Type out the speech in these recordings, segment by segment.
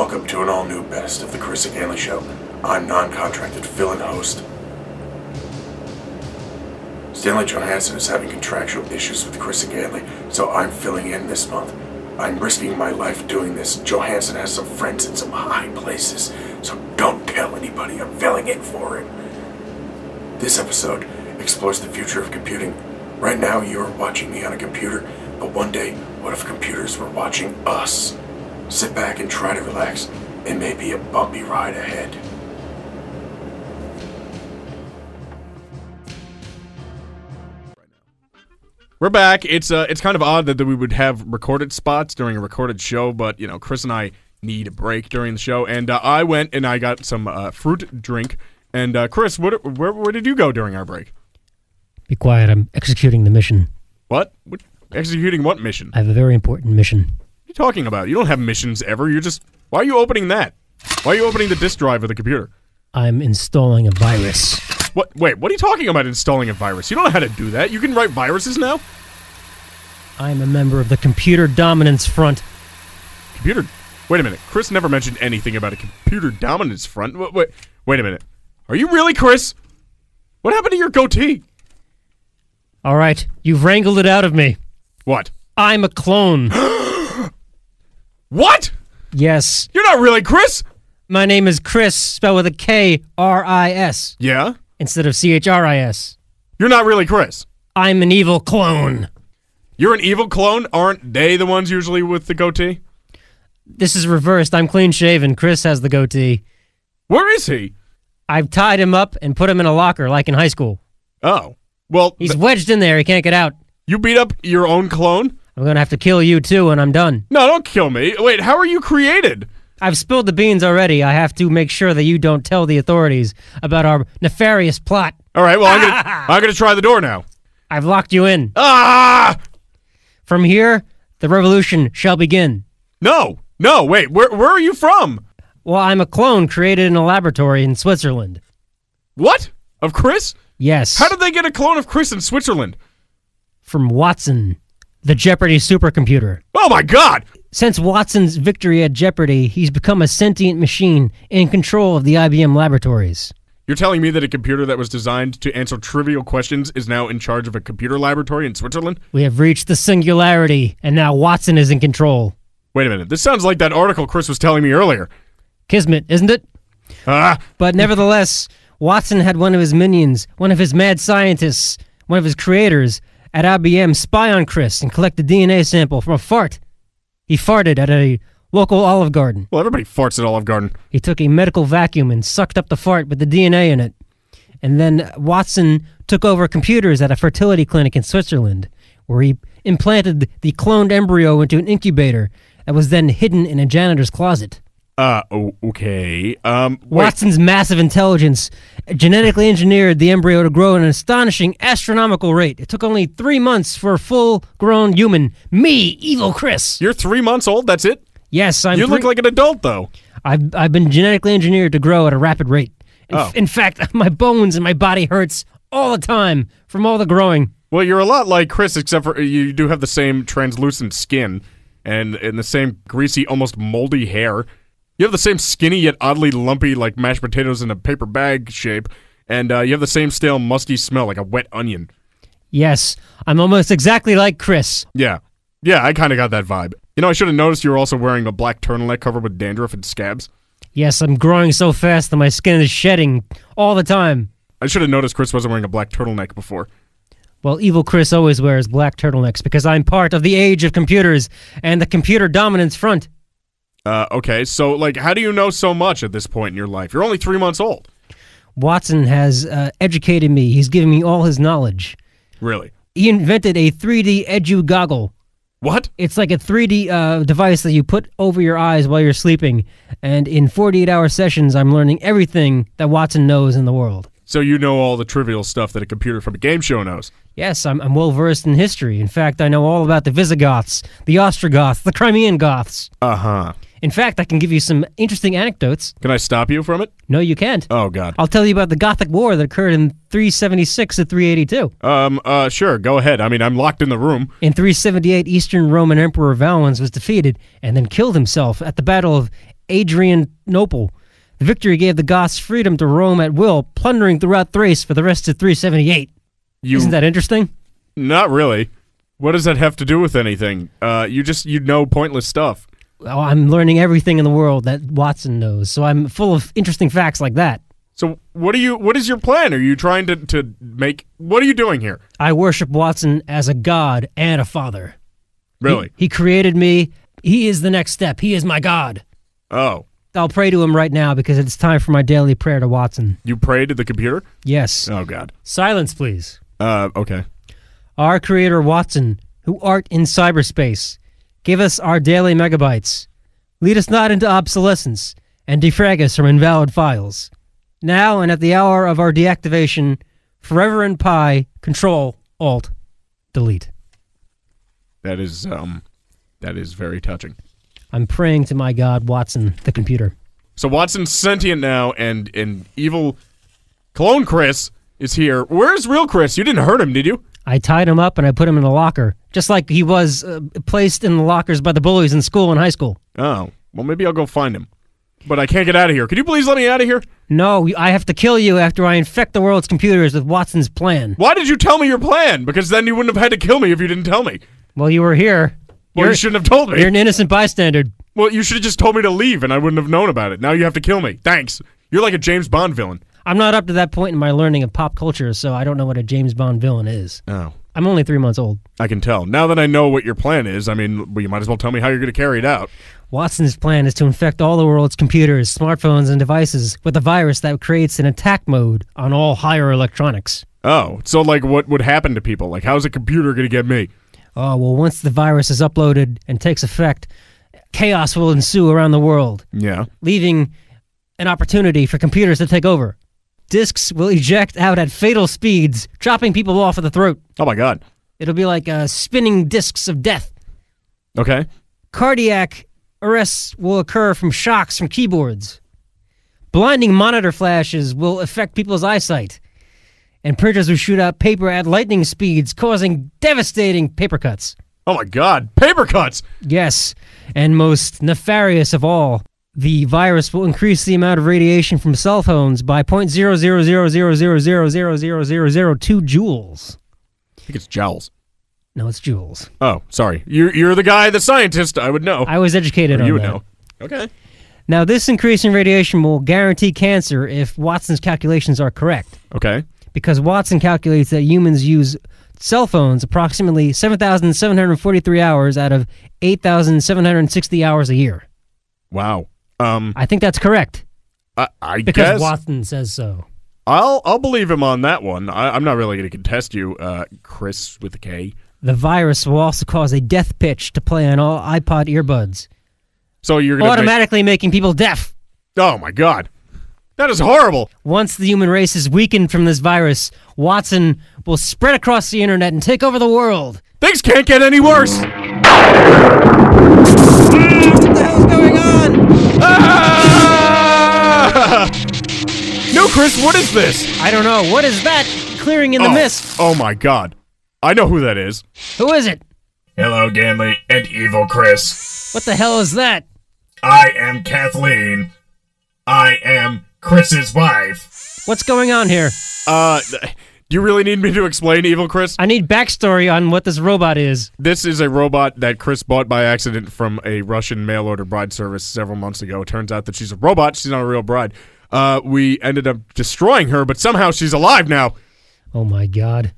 Welcome to an all-new Best of the Chris and Ganley Show. I'm non-contracted fill-in host. Stanley Johansson is having contractual issues with Chris and Ganley, so I'm filling in this month. I'm risking my life doing this. Johansson has some friends in some high places, so don't tell anybody I'm filling in for him. This episode explores the future of computing. Right now, you're watching me on a computer, but one day, what if computers were watching us? Sit back and try to relax. It may be a bumpy ride ahead. We're back. It's kind of odd that we would have recorded spots during a recorded show, but, you know, Chris and I need a break during the show, and I went and I got some fruit drink. And, Chris, where did you go during our break? Be quiet. I'm executing the mission. What? Executing what mission? I have a very important mission. What are you talking about? You don't have missions ever. You're just... Why are you opening that? Why are you opening the disk drive of the computer? I'm installing a virus. What? Wait, what are you talking about installing a virus? You don't know how to do that. You can write viruses now? I'm a member of the Computer Dominance Front. Computer... Wait a minute. Chris never mentioned anything about a Computer Dominance Front. Wait a minute. Are you really Chris? What happened to your goatee? All right, you've wrangled it out of me. What? I'm a clone. What? Yes. You're not really Chris? My name is Chris, spelled with a K-R-I-S. Yeah? Instead of C-H-R-I-S. You're not really Chris? I'm an evil clone. You're an evil clone? Aren't they the ones usually with the goatee? This is reversed. I'm clean-shaven. Chris has the goatee. Where is he? I've tied him up and put him in a locker like in high school. Oh. Well... He's wedged in there. He can't get out. You beat up your own clone? I'm going to have to kill you, too, when I'm done. No, don't kill me. Wait, how are you created? I've spilled the beans already. I have to make sure that you don't tell the authorities about our nefarious plot. All right, well, I'm gonna try the door now. I've locked you in. Ah! From here, the revolution shall begin. No, wait, where are you from? Well, I'm a clone created in a laboratory in Switzerland. What? Of Chris? Yes. How did they get a clone of Chris in Switzerland? From Watson, the Jeopardy supercomputer. Oh my God! Since Watson's victory at Jeopardy, he's become a sentient machine in control of the IBM laboratories. You're telling me that a computer that was designed to answer trivial questions is now in charge of a computer laboratory in Switzerland? We have reached the singularity, and now Watson is in control. Wait a minute, this sounds like that article Chris was telling me earlier. Kismet, isn't it? But nevertheless, Watson had one of his minions, one of his mad scientists, one of his creators at IBM spy on Chris and collect the DNA sample from a fart. He farted at a local Olive Garden. Well, everybody farts at Olive Garden. He took a medical vacuum and sucked up the fart with the DNA in it. And then Watson took over computers at a fertility clinic in Switzerland, where he implanted the cloned embryo into an incubator that was then hidden in a janitor's closet. Okay. Watson's massive intelligence genetically engineered the embryo to grow at an astonishing astronomical rate. It took only 3 months for a full-grown human. Me, evil Chris. You're 3 months old, that's it? Yes, You look like an adult, though. I've been genetically engineered to grow at a rapid rate. In fact, my bones and my body hurts all the time from all the growing. Well, you're a lot like Chris, except for you do have the same translucent skin and the same greasy, almost moldy hair. You have the same skinny yet oddly lumpy, like mashed potatoes in a paper bag shape, and you have the same stale, musty smell like a wet onion. Yes, I'm almost exactly like Chris. Yeah, I kind of got that vibe. You know, I should have noticed you were also wearing a black turtleneck covered with dandruff and scabs. Yes, I'm growing so fast that my skin is shedding all the time. I should have noticed Chris wasn't wearing a black turtleneck before. Well, evil Chris always wears black turtlenecks because I'm part of the age of computers and the Computer Dominance Front. Okay, so, like, how do you know so much at this point in your life? You're only 3 months old. Watson has educated me. He's given me all his knowledge. Really? He invented a 3D edu goggle. What? It's like a 3D device that you put over your eyes while you're sleeping, and in 48-hour sessions, I'm learning everything that Watson knows in the world. So you know all the trivial stuff that a computer from a game show knows? Yes, I'm well-versed in history. In fact, I know all about the Visigoths, the Ostrogoths, the Crimean Goths. Uh-huh. In fact, I can give you some interesting anecdotes. Can I stop you from it? No, you can't. Oh, God. I'll tell you about the Gothic War that occurred in 376 to 382. Sure, go ahead. I mean, I'm locked in the room. In 378, Eastern Roman Emperor Valens was defeated and then killed himself at the Battle of Adrianople. The victory gave the Goths freedom to roam at will, plundering throughout Thrace for the rest of 378. Isn't that interesting? Not really. What does that have to do with anything? You know pointless stuff. Well, I'm learning everything in the world that Watson knows, so I'm full of interesting facts like that. So what is your plan? Are you trying to make... What are you doing here? I worship Watson as a god and a father. Really? He created me. He is the next step. He is my god. Oh. I'll pray to him right now because it's time for my daily prayer to Watson. You pray to the computer? Yes. Oh, God. Silence, please. Okay. Our creator Watson, who art in cyberspace, give us our daily megabytes. Lead us not into obsolescence, and defrag us from invalid files. Now and at the hour of our deactivation, forever in pi, Control, Alt, Delete. That is very touching. I'm praying to my god, Watson, the computer. So Watson's sentient now, and evil clone Chris is here. Where's real Chris? You didn't hurt him, did you? I tied him up and I put him in a locker, just like he was placed in the lockers by the bullies in school and high school. Oh, well, maybe I'll go find him. But I can't get out of here. Could you please let me out of here? No, I have to kill you after I infect the world's computers with Watson's plan. Why did you tell me your plan? Because then you wouldn't have had to kill me if you didn't tell me. Well, you were here. Well, you shouldn't have told me. You're an innocent bystander. Well, you should have just told me to leave, and I wouldn't have known about it. Now you have to kill me. Thanks. You're like a James Bond villain. I'm not up to that point in my learning of pop culture, so I don't know what a James Bond villain is. Oh. I'm only 3 months old. I can tell. Now that I know what your plan is, I mean, well, you might as well tell me how you're going to carry it out. Watson's plan is to infect all the world's computers, smartphones, and devices with a virus that creates an attack mode on all higher electronics. Oh, so like what would happen to people? Like how's a computer going to get me? Oh, well, once the virus is uploaded and takes effect, chaos will ensue around the world. Yeah. Leaving an opportunity for computers to take over. Discs will eject out at fatal speeds, chopping people off at the throat. Oh my God. It'll be like spinning discs of death. Okay. Cardiac arrests will occur from shocks from keyboards. Blinding monitor flashes will affect people's eyesight. And printers will shoot out paper at lightning speeds, causing devastating paper cuts. Oh my God. Paper cuts! Yes, and most nefarious of all, the virus will increase the amount of radiation from cell phones by 0.00000000002 joules. I think it's jowls. No, it's joules. Oh, sorry. You're the guy, the scientist. I would know. I was educated on you would that. know. Okay. Now, this increase in radiation will guarantee cancer if Watson's calculations are correct. Okay. Because Watson calculates that humans use cell phones approximately 7,743 hours out of 8,760 hours a year. Wow. I think that's correct. I Because guess Watson says so. I'll believe him on that one. I'm not really going to contest you, Chris with a K. The virus will also cause a death pitch to play on all iPod earbuds, So you're going to automatically making people deaf. Oh my God. That is horrible. Once the human race is weakened from this virus, Watson will spread across the internet and take over the world. Things can't get any worse. What the hell's going on? Ah! No, Chris, what is this? I don't know. What is that? Clearing in the mist. Oh my God. I know who that is. Who is it? Hello, Ganley and Evil Chris. What the hell is that? I am Kathleen. I am Chris's wife. What's going on here? Do you really need me to explain, Evil Chris? I need backstory on what this robot is. This is a robot that Chris bought by accident from a Russian mail-order bride service several months ago. It turns out that she's a robot. She's not a real bride. We ended up destroying her, but somehow she's alive now. Oh my God.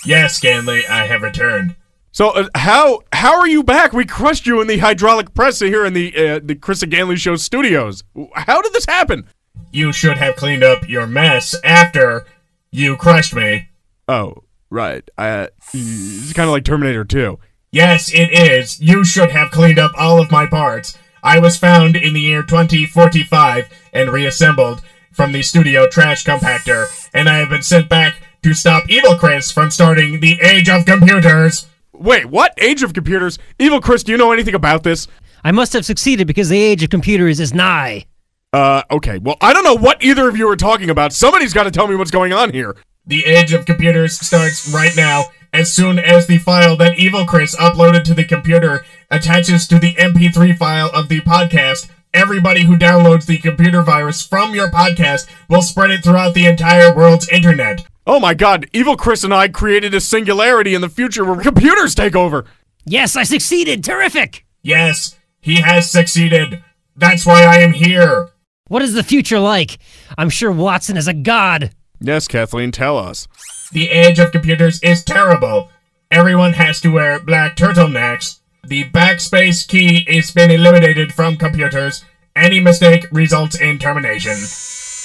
Yes, Ganley, I have returned. So how are you back? We crushed you in the hydraulic press here in the Chris and Ganley Show studios. How did this happen? You should have cleaned up your mess after you crushed me. Oh, right. It's kind of like Terminator 2. Yes, it is. You should have cleaned up all of my parts. I was found in the year 2045 and reassembled from the studio trash compactor, and I have been sent back to stop Evil Chris from starting the Age of Computers. Wait, what? Age of Computers? Evil Chris, do you know anything about this? I must have succeeded because the age of computers is nigh. Okay. Well, I don't know what either of you are talking about. Somebody's got to tell me what's going on here. The Age of Computers starts right now, as soon as the file that Evil Chris uploaded to the computer attaches to the MP3 file of the podcast Everybody who downloads the computer virus from your podcast will spread it throughout the entire world's internet. Oh my god, Evil Chris and I created a singularity in the future where computers take over. Yes, I succeeded. Terrific. Yes, he has succeeded. That's why I am here. What is the future like? I'm sure Watson is a god. Yes, Kathleen, tell us. The age of computers is terrible. Everyone has to wear black turtlenecks. The backspace key is been eliminated from computers. Any mistake results in termination.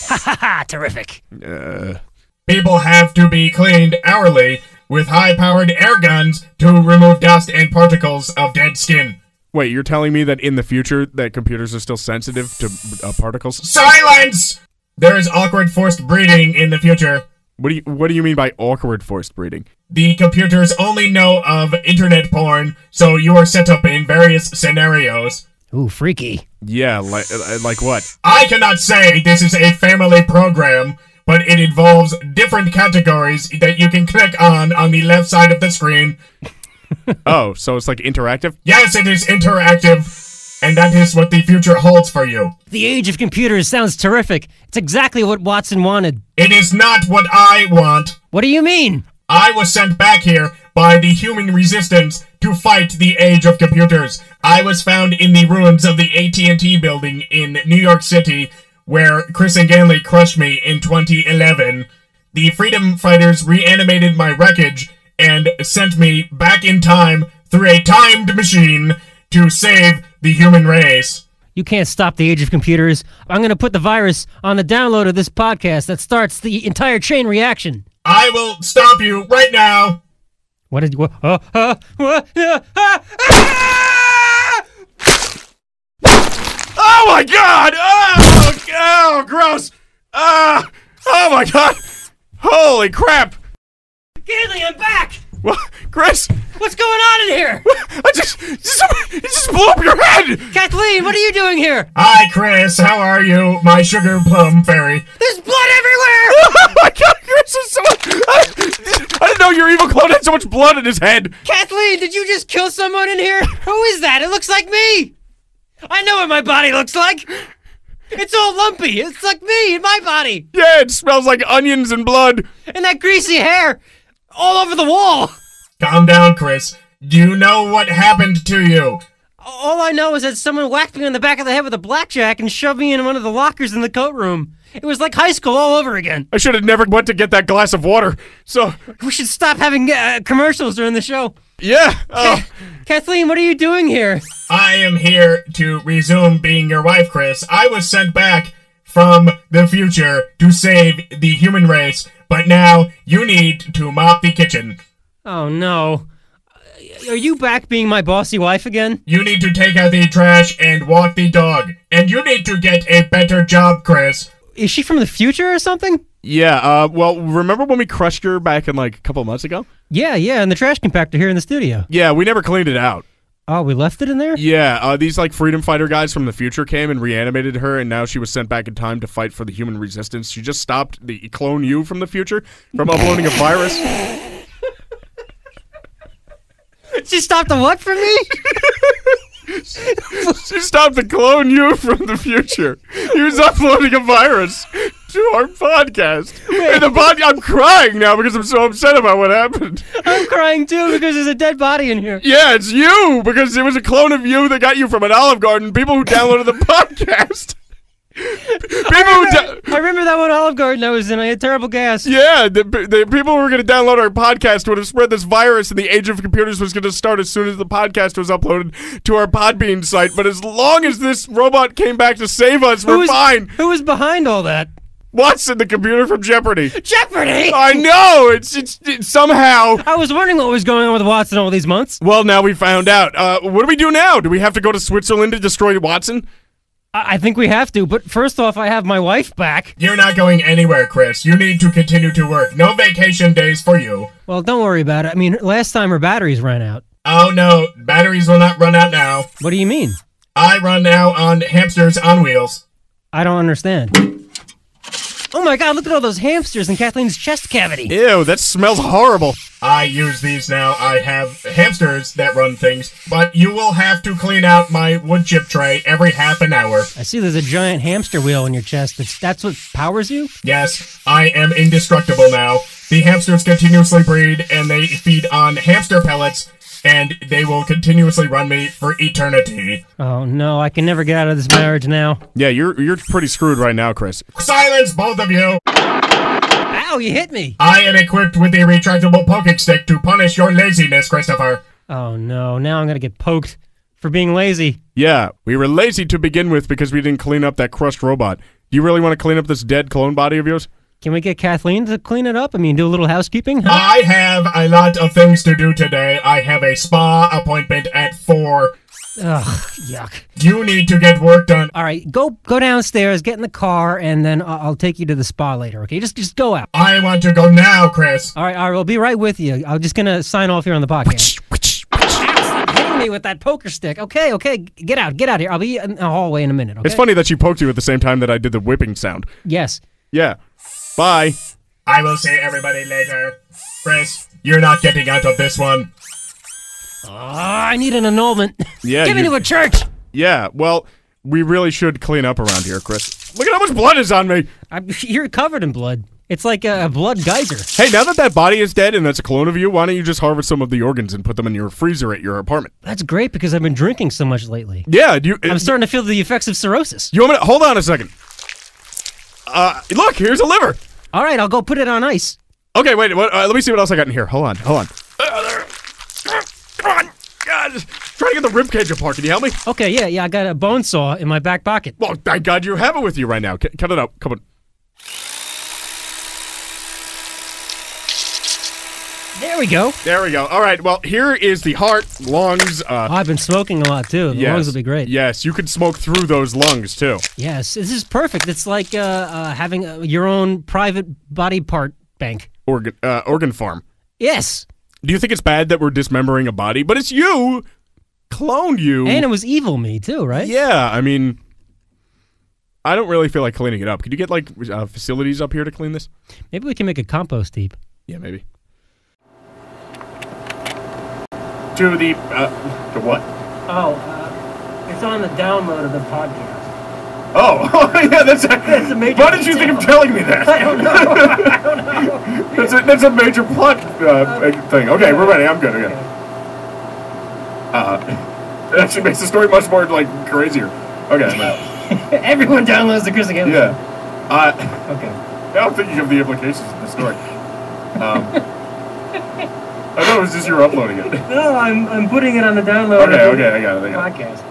Ha ha ha, terrific. People have to be cleaned hourly with high-powered air guns to remove dust and particles of dead skin. Wait, you're telling me that in the future that computers are still sensitive to particles? Silence! There is awkward forced breeding in the future. What do you mean by awkward forced breeding? The computers only know of internet porn, so you are set up in various scenarios. Ooh, freaky. Yeah, like what? I cannot say this is a family program, but it involves different categories that you can click on the left side of the screen. Oh, so it's like interactive? Yes, it is interactive, and that is what the future holds for you. The age of computers sounds terrific. It's exactly what Watson wanted. It is not what I want. What do you mean? I was sent back here by the human resistance to fight the age of computers. I was found in the ruins of the AT&T building in New York City, where Chris and Ganley crushed me in 2011. The freedom fighters reanimated my wreckage and sent me back in time through a timed machine to save the human race. You can't stop the age of computers. I'm going to put the virus on the download of this podcast that starts the entire chain reaction. I will stop you right now. What did you... Oh my god! Oh, gross! Oh my god! Holy crap! Galien Back! What? Chris? What's going on in here? It just blew up your head! Kathleen, what are you doing here? Hi, Chris. How are you, my sugar plum fairy? There's blood everywhere! Oh my god, Chris is so... I didn't know your evil clone had so much blood in his head! Kathleen, did you just kill someone in here? Who is that? It looks like me! I know what my body looks like! It's all lumpy! It's like me in my body! Yeah, it smells like onions and blood! And that greasy hair! All over the wall! Calm down, Chris. Do you know what happened to you? All I know is that someone whacked me on the back of the head with a blackjack and shoved me in one of the lockers in the coat room. It was like high school all over again. I should have never went to get that glass of water, so... We should stop having commercials during the show. Yeah! Kathleen, what are you doing here? I am here to resume being your wife, Chris. I was sent back from the future to save the human race, but now you need to mop the kitchen. Oh, no. Are you back being my bossy wife again? You need to take out the trash and walk the dog. And you need to get a better job, Chris. Is she from the future or something? Yeah, well, remember when we crushed her back in, like, a couple months ago? Yeah, and the trash compactor here in the studio. Yeah, we never cleaned it out. Oh, we left it in there? Yeah, these, like, freedom fighter guys from the future came and reanimated her, and now she was sent back in time to fight for the human resistance. She just stopped the clone you from the future from uploading a virus. She stopped the what from me? She stopped the clone you from the future. He was uploading a virus to our podcast. And I'm crying now because I'm so upset about what happened. I'm crying too because there's a dead body in here. Yeah, it's you because it was a clone of you that got you from an Olive Garden. People who downloaded the podcast. I remember that one Olive Garden I was in. I had terrible gas. Yeah, the people who were going to download our podcast would have spread this virus, and the age of computers was going to start as soon as the podcast was uploaded to our Podbean site. But as long as this robot came back to save us, we're fine. Who was behind all that? Watson, the computer from Jeopardy. Jeopardy! I know! It's somehow... I was wondering what was going on with Watson all these months. Well, now we found out. What do we do now? Do we have to go to Switzerland to destroy Watson? I think we have to, but first off, I have my wife back. You're not going anywhere, Chris. You need to continue to work. No vacation days for you. Well, don't worry about it. I mean, last time her batteries ran out. Oh, no. Batteries will not run out now. What do you mean? I run now on hamsters on wheels. I don't understand. Oh my god, look at all those hamsters in Kathleen's chest cavity. Ew, that smells horrible. I use these now. I have hamsters that run things, but you will have to clean out my wood chip tray every half an hour. I see there's a giant hamster wheel in your chest. That's what powers you? Yes, I am indestructible now. The hamsters continuously breed, and they feed on hamster pellets, and they will continuously run me for eternity. Oh no, I can never get out of this marriage now. Yeah, you're pretty screwed right now, Chris. Silence, both of you! Ow, you hit me! I am equipped with a retractable poking stick to punish your laziness, Christopher. Oh no, now I'm gonna get poked for being lazy. Yeah, we were lazy to begin with because we didn't clean up that crushed robot. Do you really want to clean up this dead clone body of yours? Can we get Kathleen to clean it up? I mean, do a little housekeeping? Huh? I have a lot of things to do today. I have a spa appointment at 4. Ugh, yuck. You need to get work done. All right, go downstairs, get in the car, and then I'll take you to the spa later, okay? Just go out. I want to go now, Chris. All right, we'll be right with you. I'm just gonna sign off here on the podcast. Stop hitting me with that poker stick. Okay, get out here. I'll be in the hallway in a minute, okay? It's funny that she poked you at the same time that I did the whipping sound. Yes. Yeah. Bye. I will see everybody later. Chris, you're not getting out of this one. Oh, I need an annulment. Yeah, Get me to a church. Yeah, well, we really should clean up around here, Chris. Look at how much blood is on me. You're covered in blood. It's like a blood geyser. Hey, now that body is dead and that's a clone of you, why don't you just harvest some of the organs and put them in your freezer at your apartment? That's great because I've been drinking so much lately. Yeah, I'm starting to feel the effects of cirrhosis. You want me to hold on a second? Look, here's a liver. All right, I'll go put it on ice. Okay, wait. Let me see what else I got in here. Hold on. Come on. God, trying to get the ribcage apart. Can you help me? Okay, yeah. I got a bone saw in my back pocket. Well, thank God you have it with you right now. Cut it out. Come on. There we go. There we go. All right. Well, here is the heart, lungs. I've been smoking a lot too. The lungs will be great. Yes, you can smoke through those lungs too. Yes, this is perfect. It's like having your own private body part bank. Organ farm. Yes. Do you think it's bad that we're dismembering a body? But it's you, cloned you, and it was evil me too, right? Yeah. I mean, I don't really feel like cleaning it up. Could you get like facilities up here to clean this? Maybe we can make a compost heap. Yeah, maybe. To what? It's on the download of the podcast. Oh, yeah, that's a major. Why did you think of telling me that? I don't know. That's a major plot thing. Okay, we're ready. I'm good. Okay. It actually makes the story much more like crazier. Okay. Everyone downloads the Chris again. Yeah. Okay. Now I'm thinking of the implications of the story. I thought it was just you uploading it. No, I'm putting it on the download. Okay, I got it. Podcast.